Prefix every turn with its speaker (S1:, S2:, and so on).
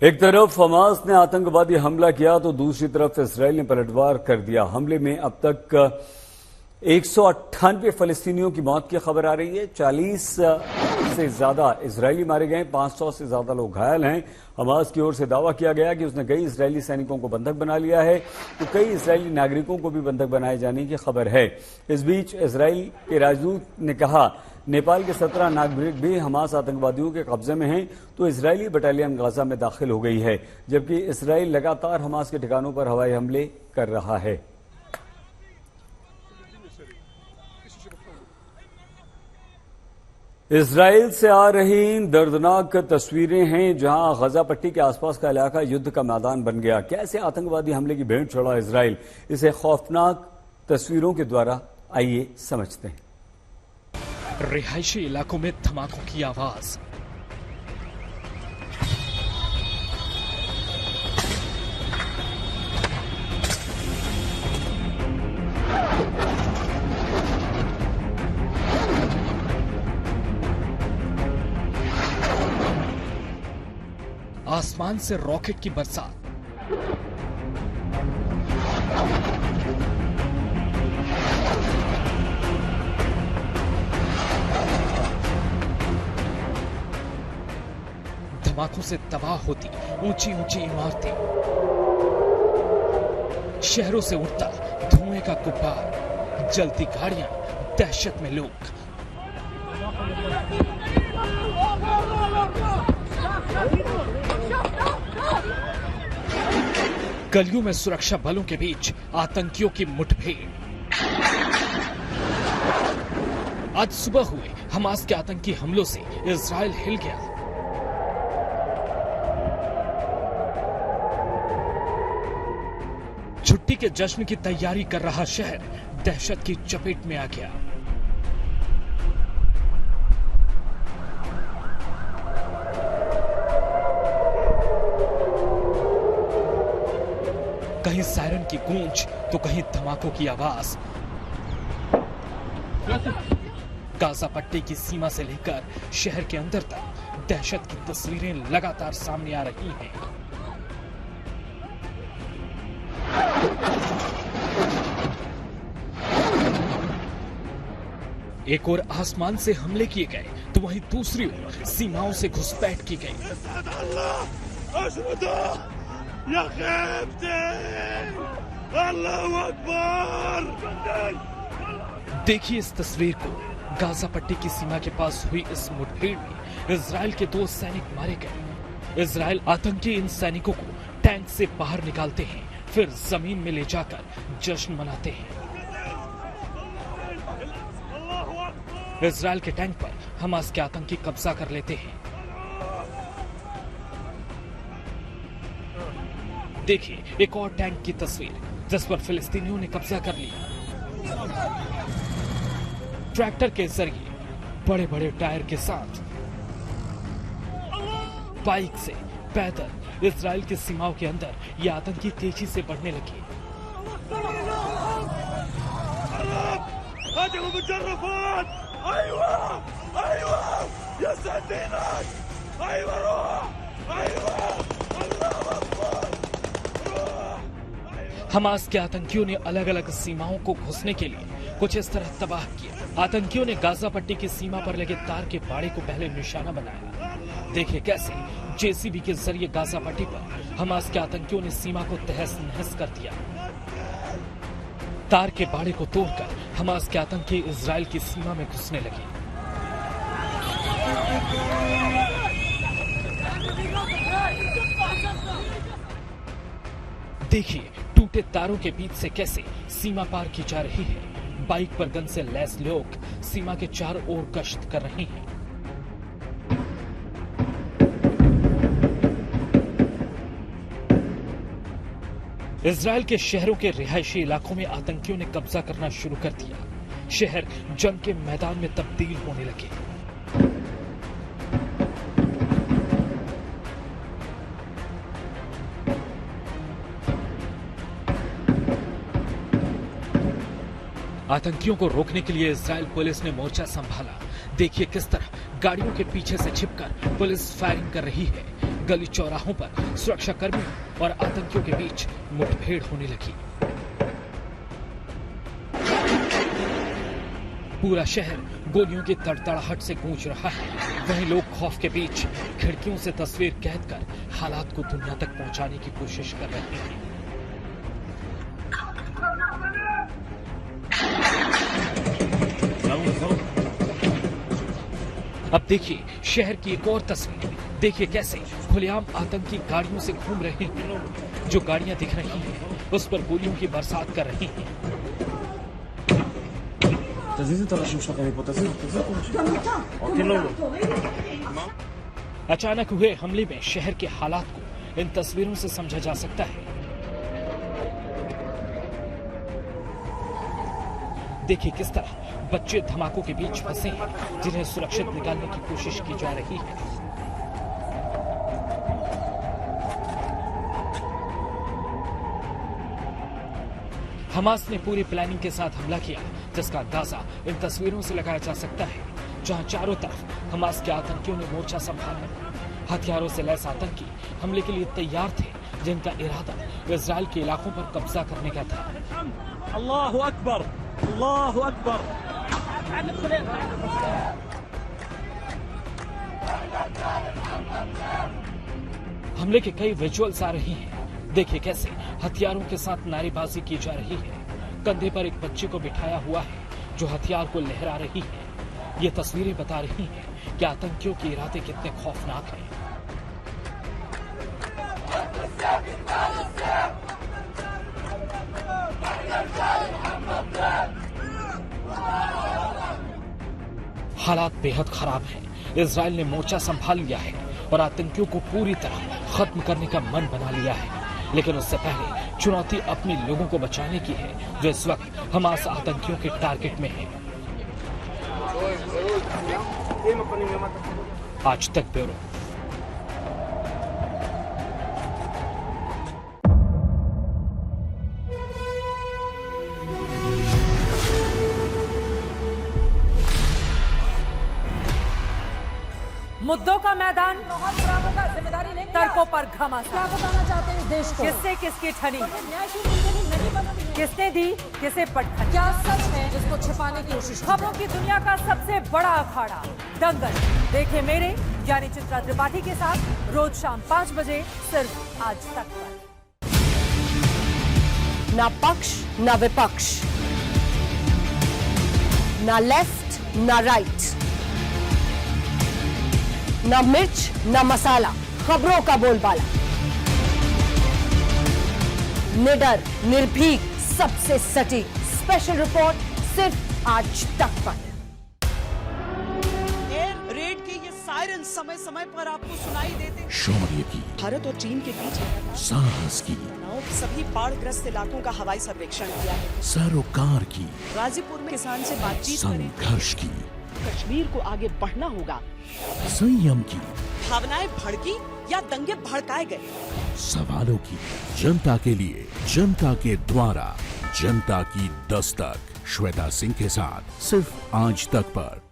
S1: एक तरफ हमास ने आतंकवादी हमला किया तो दूसरी तरफ इसराइल ने पलटवार कर दिया। हमले में अब तक 198 फलस्तीनियों की मौत की खबर आ रही है। 40 से ज्यादा इजरायली मारे गए, 500 से ज्यादा लोग घायल हैं। हमास की ओर से दावा किया गया कि उसने कई इजरायली सैनिकों को बंधक बना लिया है, तो कई इजरायली नागरिकों को भी बंधक बनाए जाने की खबर है। इस बीच इजराइल के राजदूत ने कहा नेपाल के 17 नागरिक भी हमास आतंकवादियों के कब्जे में हैं, तो इजरायली बटालियन गाजा में दाखिल हो गई है, जबकि इसराइल लगातार हमास के ठिकानों पर हवाई हमले कर रहा है। इजराइल से आ रही दर्दनाक तस्वीरें हैं, जहां गजा पट्टी के आसपास का इलाका युद्ध का मैदान बन गया। कैसे आतंकवादी हमले की भेंट चढ़ा इजराइल, इसे खौफनाक तस्वीरों के द्वारा आइए समझते हैं।
S2: रिहायशी इलाकों में धमाकों की आवाज, आसमान से रॉकेट की बरसात, धमाकों से तबाह होती ऊंची ऊंची इमारतें, शहरों से उठता धुएं का गुब्बार, जलती गाड़ियां, दहशत में लोग। गलियों में सुरक्षा बलों के बीच आतंकियों की मुठभेड़। आज सुबह हुए हमास के आतंकी हमलों से इजराइल हिल गया। छुट्टी के जश्न की तैयारी कर रहा शहर दहशत की चपेट में आ गया। कहीं सायरन की गूंज तो कहीं धमाकों की आवाज। गाजा पट्टी की सीमा से लेकर शहर के अंदर तक दहशत की तस्वीरें लगातार सामने आ रही हैं। एक ओर आसमान से हमले किए गए तो वहीं दूसरी ओर सीमाओं से घुसपैठ की गई। देखिए इस तस्वीर को। गाजा पट्टी की सीमा के पास हुई इस मुठभेड़ में इजराइल के 2 सैनिक मारे गए। इजराइल आतंकी इन सैनिकों को टैंक से बाहर निकालते हैं, फिर जमीन में ले जाकर जश्न मनाते हैं। इजराइल के टैंक पर हमास के आतंकी कब्जा कर लेते हैं। देखिए एक और टैंक की तस्वीर जिस पर फिलिस्तीनियों ने कब्जा कर लिया। ट्रैक्टर के जरिए बड़े बड़े टायर के साथ बाइक से पैदल इजराइल की सीमाओं के अंदर ये आतंकी तेजी से बढ़ने लगे। हमास के आतंकियों ने अलग अलग सीमाओं को घुसने के लिए कुछ इस तरह तबाह किया। आतंकियों ने गाजा पट्टी की सीमा पर लगे तार के बाड़े को पहले निशाना बनाया। देखिए कैसे जेसीबी के जरिए गाजा पट्टी पर हमास के आतंकियों ने सीमा को तहस नहस कर दिया। तार के बाड़े को तोड़कर हमास के आतंकी इजराइल की सीमा में घुसने लगे। देखिए टूटे तारों के बीच से कैसे सीमा पार की जा रही है। बाइक पर गन से लैस लोग सीमा के चारों ओर गश्त कर रहे हैं। इजराइल के शहरों के रिहायशी इलाकों में आतंकियों ने कब्जा करना शुरू कर दिया। शहर जंग के मैदान में तब्दील होने लगे। आतंकियों को रोकने के लिए इजराइल पुलिस ने मोर्चा संभाला। देखिए किस तरह गाड़ियों के पीछे से छिपकर पुलिस फायरिंग कर रही है। गली चौराहों पर सुरक्षा कर्मियों और आतंकियों के बीच मुठभेड़ होने लगी। पूरा शहर गोलियों की तड़तड़ाहट से गूंज रहा है। वहीं लोग खौफ के बीच खिड़कियों से तस्वीर कैद कर हालात को दुनिया तक पहुंचाने की कोशिश कर रहे हैं। अब देखिए शहर की एक और तस्वीर। देखिए कैसे खुलेआम आतंकी गाड़ियों से घूम रहे हैं। जो गाड़ियां दिख रही हैं उस पर गोलियों की बरसात कर रही हैं। अचानक हुए हमले में शहर के हालात को इन तस्वीरों से समझा जा सकता है। देखिए किस तरह बच्चे धमाकों के बीच फंसे हैं, जिन्हें सुरक्षित निकालने की कोशिश की जा रही है। हमास ने पूरी प्लानिंग के साथ हमला किया, जिसका अंदाजा इन तस्वीरों से लगाया जा सकता है, जहां चारों तरफ हमास के आतंकियों ने मोर्चा संभाला। हथियारों से लैस आतंकी हमले के लिए तैयार थे, जिनका इरादा इजराइल के इलाकों पर कब्जा करने का था।
S3: अल्लाहु अकबर, अल्लाहु अकबर।
S2: हमले के कई विजुअल्स आ रही हैं। देखिए कैसे हथियारों के साथ नारेबाजी की जा रही है। कंधे पर एक बच्चे को बिठाया हुआ है जो हथियार को लहरा रही है। ये तस्वीरें बता रही हैं कि आतंकियों के इरादे कितने खौफनाक हैं। हालात बेहद खराब हैं। इजराइल ने मोर्चा संभाल लिया है और आतंकियों को पूरी तरह खत्म करने का मन बना लिया है। लेकिन उससे पहले चुनौती अपने लोगों को बचाने की है, जो इस वक्त हमास आतंकियों के टारगेट में है। आज तक ब्यूरो।
S4: मुद्दों का मैदान,
S5: जिम्मेदारी नहीं,
S4: तर्कों पर घमासान।
S5: क्या बताना चाहते हैं इस देश को?
S4: किससे किसकी ठनी,
S5: न्याय की मंजूरी नहीं बनती है।
S4: किसने दी किसे पटखनी।
S5: क्या सच है जिसको छिपाने की कोशिश?
S4: खबरों की दुनिया का सबसे बड़ा अखाड़ा दंगल देखे मेरे यानी चित्रा त्रिपाठी के साथ रोज शाम 5 बजे सिर्फ आज तक पर।
S6: ना पक्ष ना विपक्ष, ना लेफ्ट ना राइट, ना मिर्च ना मसाला, खबरों का बोलबाला। निडर, निर्भीक, सबसे सटीक स्पेशल रिपोर्ट सिर्फ आज तक पर।
S7: एयर रेड के ये सायरन समय समय पर आपको सुनाई देते।
S8: शौर्य की,
S7: भारत और चीन के बीच
S8: साहस की,
S7: सभी बाढ़ग्रस्त इलाकों का हवाई सर्वेक्षण किया है।
S8: सरोकार की,
S7: गाजीपुर में किसान से बातचीत करें।
S8: संघर्ष की,
S7: कश्मीर को आगे बढ़ना होगा।
S8: संयम की,
S7: भावनाएं भड़की या दंगे भड़काए गए।
S8: सवालों की, जनता के लिए, जनता के द्वारा, जनता की दस्तक। श्वेता सिंह के साथ सिर्फ आज तक पर।